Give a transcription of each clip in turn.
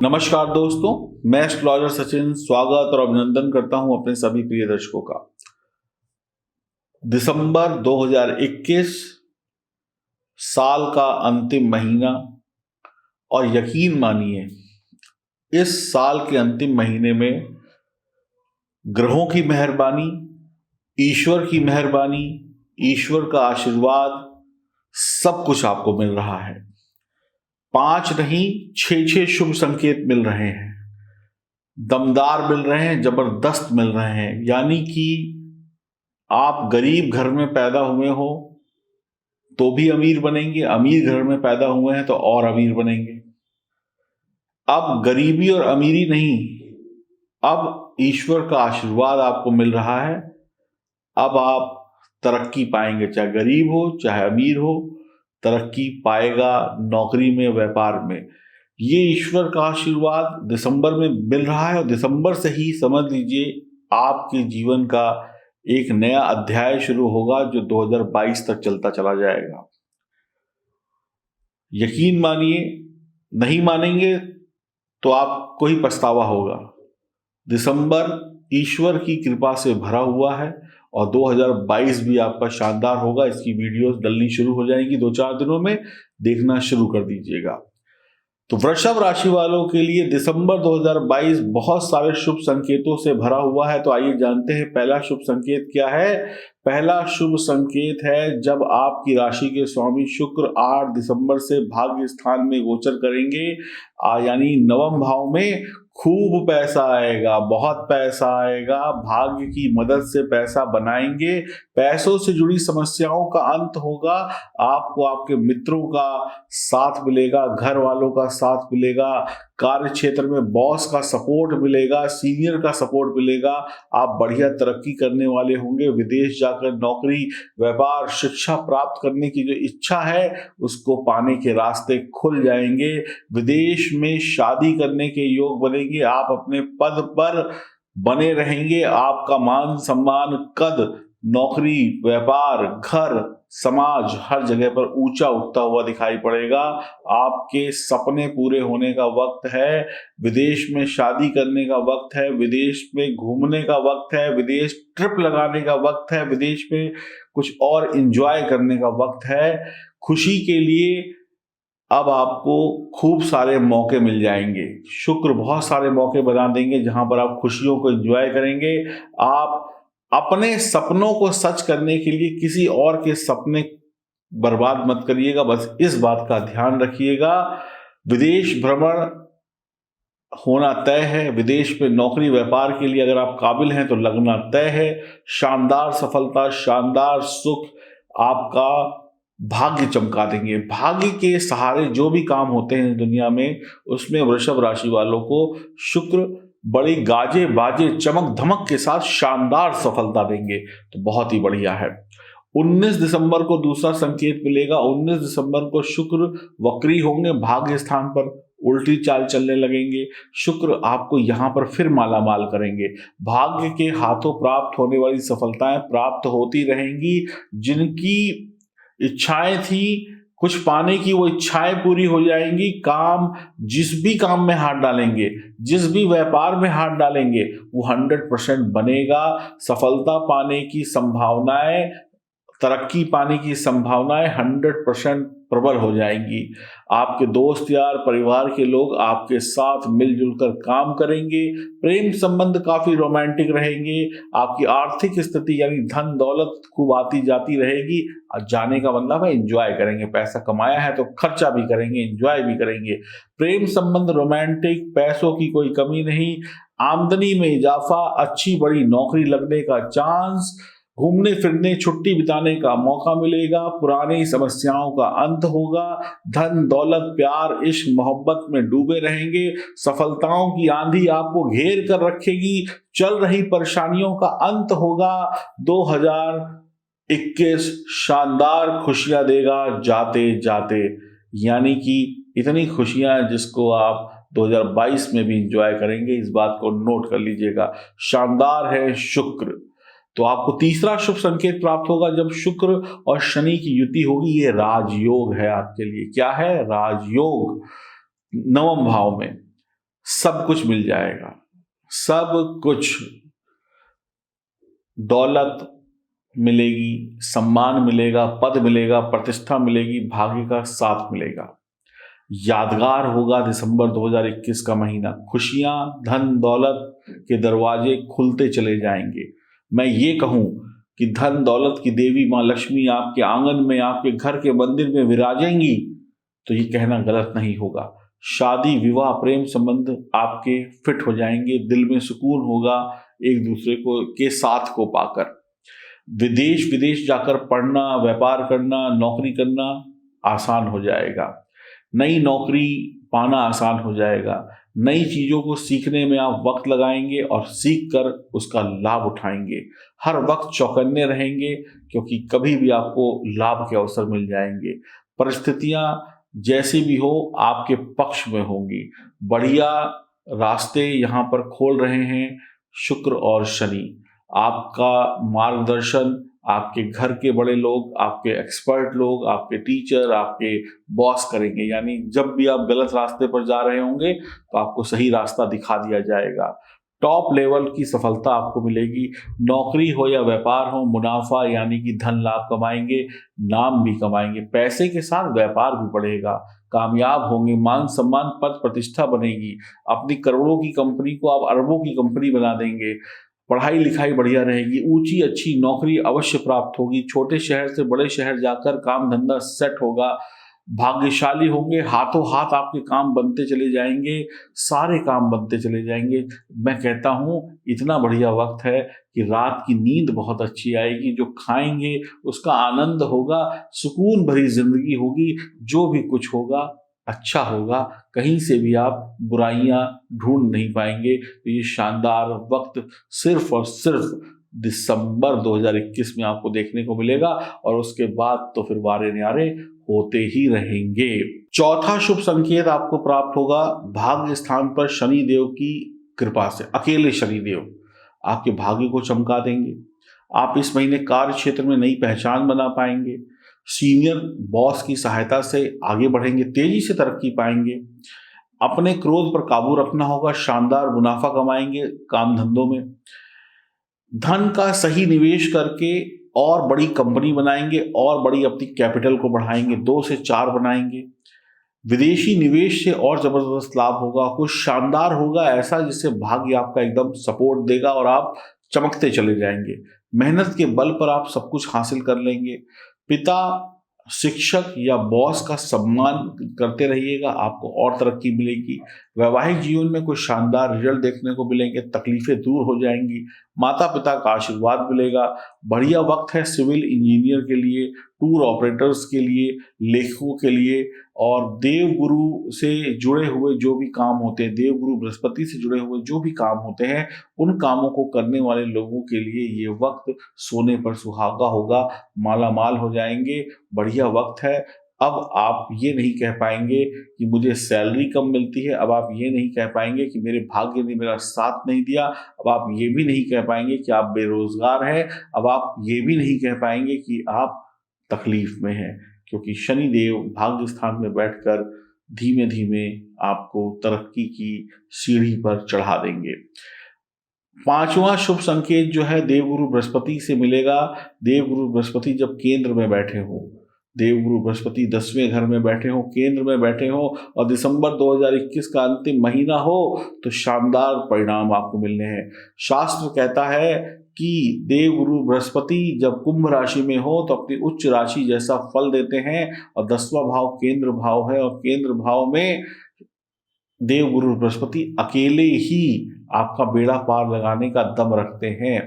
नमस्कार दोस्तों, मैं एस्ट्रोलॉजर सचिन स्वागत और अभिनंदन करता हूं अपने सभी प्रिय दर्शकों का। दिसंबर 2021 साल का अंतिम महीना, और यकीन मानिए इस साल के अंतिम महीने में ग्रहों की मेहरबानी, ईश्वर की मेहरबानी, ईश्वर का आशीर्वाद सब कुछ आपको मिल रहा है। 5 नहीं 6 शुभ संकेत मिल रहे हैं, दमदार मिल रहे हैं, जबरदस्त मिल रहे हैं। यानी कि आप गरीब घर में पैदा हुए हो तो भी अमीर बनेंगे, अमीर घर में पैदा हुए हैं तो और अमीर बनेंगे। अब गरीबी और अमीरी नहीं, अब ईश्वर का आशीर्वाद आपको मिल रहा है। अब आप तरक्की पाएंगे, चाहे गरीब हो चाहे अमीर हो, तरक्की पाएगा नौकरी में, व्यापार में। ये ईश्वर का आशीर्वाद दिसंबर में मिल रहा है और दिसंबर से ही समझ लीजिए आपके जीवन का एक नया अध्याय शुरू होगा जो 2022 तक चलता चला जाएगा। यकीन मानिए, नहीं मानेंगे तो आपको ही पछतावा होगा। दिसंबर ईश्वर की कृपा से भरा हुआ है और 2022 भी आपका शानदार होगा। इसकी वीडियोस डलनी शुरू हो जाएंगी 2-4 दिनों में, देखना शुरू कर दीजिएगा। तो वृषभ राशि वालों के लिए दिसंबर 2022 बहुत सारे शुभ संकेतों से भरा हुआ है। तो आइए जानते हैं पहला शुभ संकेत क्या है। पहला शुभ संकेत है जब आपकी राशि के स्वामी शुक्र 8 दिसंबर से भाग्य स्थान में गोचर करेंगे, यानी नवम भाव में। खूब पैसा आएगा, बहुत पैसा आएगा, भाग्य की मदद से पैसा बनाएंगे, पैसों से जुड़ी समस्याओं का अंत होगा। आपको आपके मित्रों का साथ मिलेगा, घर वालों का साथ मिलेगा, कार्य क्षेत्र में बॉस का सपोर्ट मिलेगा, सीनियर का सपोर्ट मिलेगा। आप बढ़िया तरक्की करने वाले होंगे। विदेश जाकर नौकरी, व्यापार, शिक्षा प्राप्त करने की जो इच्छा है उसको पाने के रास्ते खुल जाएंगे। विदेश में शादी करने के योग बनेंगे। आप अपने पद पर बने रहेंगे। आपका मान सम्मान, कद, नौकरी, व्यापार, घर, समाज, हर जगह पर ऊंचा उठता हुआ दिखाई पड़ेगा। आपके सपने पूरे होने का वक्त है। विदेश में शादी करने का वक्त है, विदेश में घूमने का वक्त है, विदेश ट्रिप लगाने का वक्त है, विदेश में कुछ और एंजॉय करने का वक्त है। खुशी के लिए अब आपको खूब सारे मौके मिल जाएंगे। शुक्र बहुत सारे मौके बना देंगे जहां पर आप खुशियों को एंजॉय करेंगे। आप अपने सपनों को सच करने के लिए किसी और के सपने बर्बाद मत करिएगा, बस इस बात का ध्यान रखिएगा। विदेश भ्रमण होना तय है। विदेश में नौकरी व्यापार के लिए अगर आप काबिल हैं तो लगना तय है। शानदार सफलता, शानदार सुख आपका भाग्य चमका देंगे। भाग्य के सहारे जो भी काम होते हैं दुनिया में, उसमें वृषभ राशि वालों को शुक्र बड़ी गाजे बाजे चमक धमक के साथ शानदार सफलता देंगे। तो बहुत ही बढ़िया है। 19 दिसंबर को दूसरा संकेत मिलेगा। 19 दिसंबर को शुक्र वक्री होंगे, भाग्य स्थान पर उल्टी चाल चलने लगेंगे। शुक्र आपको यहां पर फिर माला माल करेंगे। भाग्य के हाथों प्राप्त होने वाली सफलताएं प्राप्त होती रहेंगी। जिनकी इच्छाएं थी कुछ पाने की, वो इच्छाएं पूरी हो जाएंगी। काम, जिस भी काम में हाथ डालेंगे, जिस भी व्यापार में हाथ डालेंगे, वो 100% बनेगा। सफलता पाने की संभावनाएं, तरक्की पाने की संभावनाएं 100% प्रबल हो जाएंगी। आपके दोस्त यार, परिवार के लोग आपके साथ मिलजुल कर काम करेंगे। प्रेम संबंध काफी रोमांटिक रहेंगे। आपकी आर्थिक स्थिति यानी धन दौलत खूब आती जाती रहेगी। जाने का मतलब है एंजॉय करेंगे। पैसा कमाया है तो खर्चा भी करेंगे, एंजॉय भी करेंगे। प्रेम संबंध रोमांटिक, पैसों की कोई कमी नहीं। आमदनी में इजाफा, अच्छी बड़ी नौकरी लगने का चांस, घूमने फिरने, छुट्टी बिताने का मौका मिलेगा। पुरानी समस्याओं का अंत होगा। धन दौलत, प्यार, इश्क, मोहब्बत में डूबे रहेंगे। सफलताओं की आंधी आपको घेर कर रखेगी। चल रही परेशानियों का अंत होगा। 2021 शानदार खुशियां देगा जाते जाते। यानी कि इतनी खुशियां जिसको आप 2022 में भी एंजॉय करेंगे। इस बात को नोट कर लीजिएगा। शानदार है शुक्र। तो आपको तीसरा शुभ संकेत प्राप्त होगा जब शुक्र और शनि की युति होगी। ये राजयोग है आपके लिए। क्या है? राजयोग। नवम भाव में सब कुछ मिल जाएगा, सब कुछ। दौलत मिलेगी, सम्मान मिलेगा, पद मिलेगा, प्रतिष्ठा मिलेगी, भाग्य का साथ मिलेगा। यादगार होगा दिसंबर 2021 का महीना। खुशियां, धन दौलत के दरवाजे खुलते चले जाएंगे। मैं ये कहूं कि धन दौलत की देवी मां लक्ष्मी आपके आंगन में, आपके घर के मंदिर में विराजेंगी, तो ये कहना गलत नहीं होगा। शादी, विवाह, प्रेम संबंध आपके फिट हो जाएंगे, दिल में सुकून होगा एक दूसरे को के साथ को पाकर। विदेश विदेश जाकर पढ़ना, व्यापार करना, नौकरी करना आसान हो जाएगा। नई नौकरी पाना आसान हो जाएगा। नई चीजों को सीखने में आप वक्त लगाएंगे और सीख कर उसका लाभ उठाएंगे। हर वक्त चौकन्ने रहेंगे, क्योंकि कभी भी आपको लाभ के अवसर मिल जाएंगे। परिस्थितियां जैसी भी हो आपके पक्ष में होंगी। बढ़िया रास्ते यहाँ पर खोल रहे हैं शुक्र और शनि। आपका मार्गदर्शन आपके घर के बड़े लोग, आपके एक्सपर्ट लोग, आपके टीचर, आपके बॉस करेंगे। यानी जब भी आप गलत रास्ते पर जा रहे होंगे तो आपको सही रास्ता दिखा दिया जाएगा। टॉप लेवल की सफलता आपको मिलेगी। नौकरी हो या व्यापार हो, मुनाफा यानी कि धन लाभ कमाएंगे, नाम भी कमाएंगे। पैसे के साथ व्यापार भी बढ़ेगा, कामयाब होंगे, मान सम्मान पद प्रतिष्ठा बनेगी। अपनी करोड़ों की कंपनी को आप अरबों की कंपनी बना देंगे। पढ़ाई लिखाई बढ़िया रहेगी, ऊंची अच्छी नौकरी अवश्य प्राप्त होगी। छोटे शहर से बड़े शहर जाकर काम धंधा सेट होगा। भाग्यशाली होंगे, हाथों हाथ आपके काम बनते चले जाएंगे, सारे काम बनते चले जाएंगे। मैं कहता हूँ इतना बढ़िया वक्त है कि रात की नींद बहुत अच्छी आएगी। जो खाएंगे उसका आनंद होगा, सुकून भरी जिंदगी होगी। जो भी कुछ होगा अच्छा होगा, कहीं से भी आप बुराइयां ढूंढ नहीं पाएंगे। तो ये शानदार वक्त सिर्फ और सिर्फ दिसंबर 2021 में आपको देखने को मिलेगा, और उसके बाद तो फिर वारे न्यारे होते ही रहेंगे। चौथा शुभ संकेत आपको प्राप्त होगा भाग्य स्थान पर शनि देव की कृपा से। अकेले शनि देव आपके भाग्य को चमका देंगे। आप इस महीने कार्य क्षेत्र में नई पहचान बना पाएंगे। सीनियर बॉस की सहायता से आगे बढ़ेंगे, तेजी से तरक्की पाएंगे। अपने क्रोध पर काबू रखना होगा, शानदार मुनाफा कमाएंगे काम धंधों में। धन का सही निवेश करके और बड़ी कंपनी बनाएंगे और बड़ी अपनी कैपिटल को बढ़ाएंगे, 2 से 4 बनाएंगे। विदेशी निवेश से और जबरदस्त लाभ होगा, कुछ शानदार होगा ऐसा जिससे भाग्य आपका एकदम सपोर्ट देगा और आप चमकते चले जाएंगे। मेहनत के बल पर आप सब कुछ हासिल कर लेंगे। पिता, शिक्षक या बॉस का सम्मान करते रहिएगा, आपको और तरक्की मिलेगी। वैवाहिक जीवन में कुछ शानदार रिजल्ट देखने को मिलेंगे, तकलीफें दूर हो जाएंगी, माता पिता का आशीर्वाद मिलेगा। बढ़िया वक्त है सिविल इंजीनियर के लिए, टूर ऑपरेटर्स के लिए, लेखकों के लिए, और देवगुरु से जुड़े हुए जो भी काम होते हैं, देवगुरु बृहस्पति से जुड़े हुए जो भी काम होते हैं, उन कामों को करने वाले लोगों के लिए ये वक्त सोने पर सुहागा होगा, माला माल हो जाएंगे। बढ़िया वक्त है। अब आप ये नहीं कह पाएंगे कि मुझे सैलरी कम मिलती है, अब आप ये नहीं कह पाएंगे कि मेरे भाग्य ने मेरा साथ नहीं दिया, अब आप ये भी नहीं कह पाएंगे कि आप बेरोजगार हैं, अब आप ये भी नहीं कह पाएंगे कि आप तकलीफ में हैं, क्योंकि शनि देव भाग्य स्थान में बैठकर धीमे धीमे आपको तरक्की की सीढ़ी पर चढ़ा देंगे। पांचवा शुभ संकेत जो है देवगुरु बृहस्पति से मिलेगा। देवगुरु बृहस्पति जब केंद्र में बैठे हो, देवगुरु बृहस्पति 10वें घर में बैठे हो, केंद्र में बैठे हो, और दिसंबर 2021 का अंतिम महीना हो, तो शानदार परिणाम आपको मिलने हैं। शास्त्र कहता है कि देवगुरु बृहस्पति जब कुंभ राशि में हो तो अपनी उच्च राशि जैसा फल देते हैं, और 10वां भाव केंद्र भाव है, और केंद्र भाव में देवगुरु बृहस्पति अकेले ही आपका बेड़ा पार लगाने का दम रखते हैं।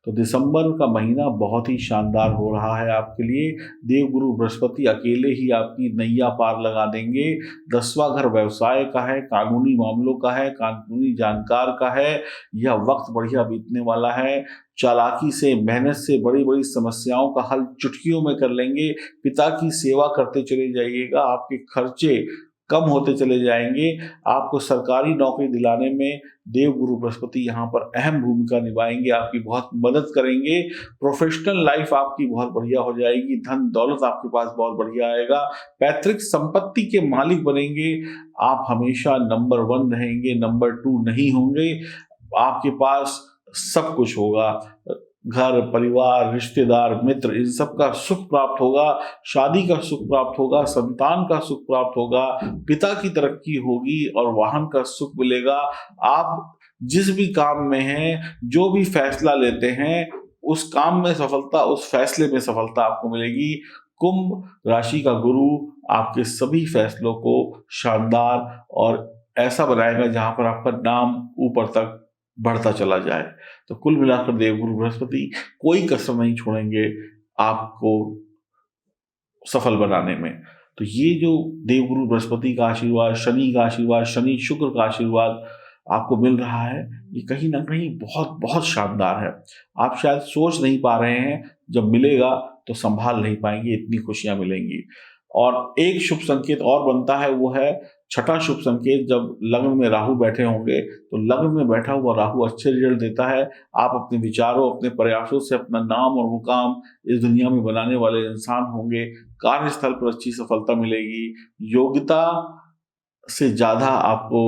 तो दिसंबर का महीना बहुत ही शानदार हो रहा है आपके लिए। देवगुरु बृहस्पति अकेले ही आपकी नैया पार लगा देंगे। 10वां घर व्यवसाय का है, कानूनी मामलों का है, कानूनी जानकार का है। यह वक्त बढ़िया बीतने वाला है। चालाकी से, मेहनत से बड़ी बड़ी समस्याओं का हल चुटकियों में कर लेंगे। पिता की सेवा करते चले जाइएगा, आपके खर्चे कम होते चले जाएंगे। आपको सरकारी नौकरी दिलाने में देवगुरु बृहस्पति यहाँ पर अहम भूमिका निभाएंगे, आपकी बहुत मदद करेंगे। प्रोफेशनल लाइफ आपकी बहुत बढ़िया हो जाएगी, धन दौलत आपके पास बहुत बढ़िया आएगा, पैतृक संपत्ति के मालिक बनेंगे। आप हमेशा नंबर 1 रहेंगे, नंबर 2 नहीं होंगे। आपके पास सब कुछ होगा, घर परिवार रिश्तेदार मित्र इन सब का सुख प्राप्त होगा, शादी का सुख प्राप्त होगा, संतान का सुख प्राप्त होगा, पिता की तरक्की होगी और वाहन का सुख मिलेगा। आप जिस भी काम में हैं, जो भी फैसला लेते हैं, उस काम में सफलता, उस फैसले में सफलता आपको मिलेगी। कुंभ राशि का गुरु आपके सभी फैसलों को शानदार और ऐसा बनाएगा जहां पर आपका नाम ऊपर तक बढ़ता चला जाए। तो कुल मिलाकर देवगुरु बृहस्पति कोई कसर नहीं छोड़ेंगे आपको सफल बनाने में। तो ये जो देवगुरु बृहस्पति का आशीर्वाद, शनि का आशीर्वाद, शनि शुक्र का आशीर्वाद आपको मिल रहा है, ये कहीं ना कहीं बहुत बहुत शानदार है। आप शायद सोच नहीं पा रहे हैं, जब मिलेगा तो संभाल नहीं पाएंगे, इतनी खुशियां मिलेंगी। और एक शुभ संकेत और बनता है, वो है छठा शुभ संकेत। जब लग्न में राहु बैठे होंगे तो लग्न में बैठा हुआ राहु अच्छे रिजल्ट देता है। आप अपने विचारों, अपने प्रयासों से अपना नाम और मुकाम इस दुनिया में बनाने वाले इंसान होंगे। कार्यस्थल पर अच्छी सफलता मिलेगी, योग्यता से ज्यादा आपको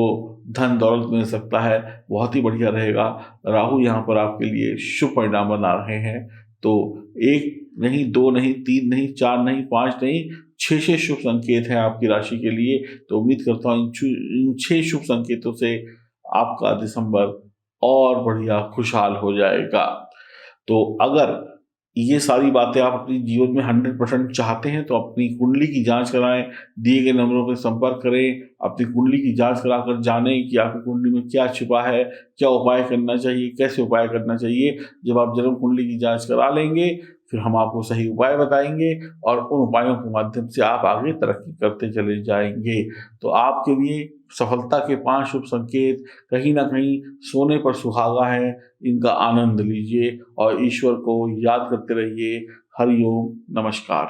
धन दौलत मिल सकता है, बहुत ही बढ़िया रहेगा। राहु यहाँ पर आपके लिए शुभ परिणाम बना रहे हैं। तो 1 नहीं, 2 नहीं, 3 नहीं, 4 नहीं, 5 नहीं, 6 शुभ संकेत हैं आपकी राशि के लिए। तो उम्मीद करता हूँ इन 6 शुभ संकेतों से आपका दिसंबर और बढ़िया खुशहाल हो जाएगा। तो अगर ये सारी बातें आप अपने जीवन में 100% चाहते हैं तो अपनी कुंडली की जांच कराएं, दिए गए नंबरों पर संपर्क करें, अपनी कुंडली की जांच कराकर जानें कि आपकी कुंडली में क्या छिपा है, क्या उपाय करना चाहिए, कैसे उपाय करना चाहिए। जब आप जन्म कुंडली की जांच करा लेंगे, फिर हम आपको सही उपाय बताएंगे और उन उपायों के माध्यम से आप आगे तरक्की करते चले जाएंगे। तो आपके लिए सफलता के 5 शुभ संकेत कहीं ना कहीं सोने पर सुहागा है, इनका आनंद लीजिए और ईश्वर को याद करते रहिए। हरिओम, नमस्कार।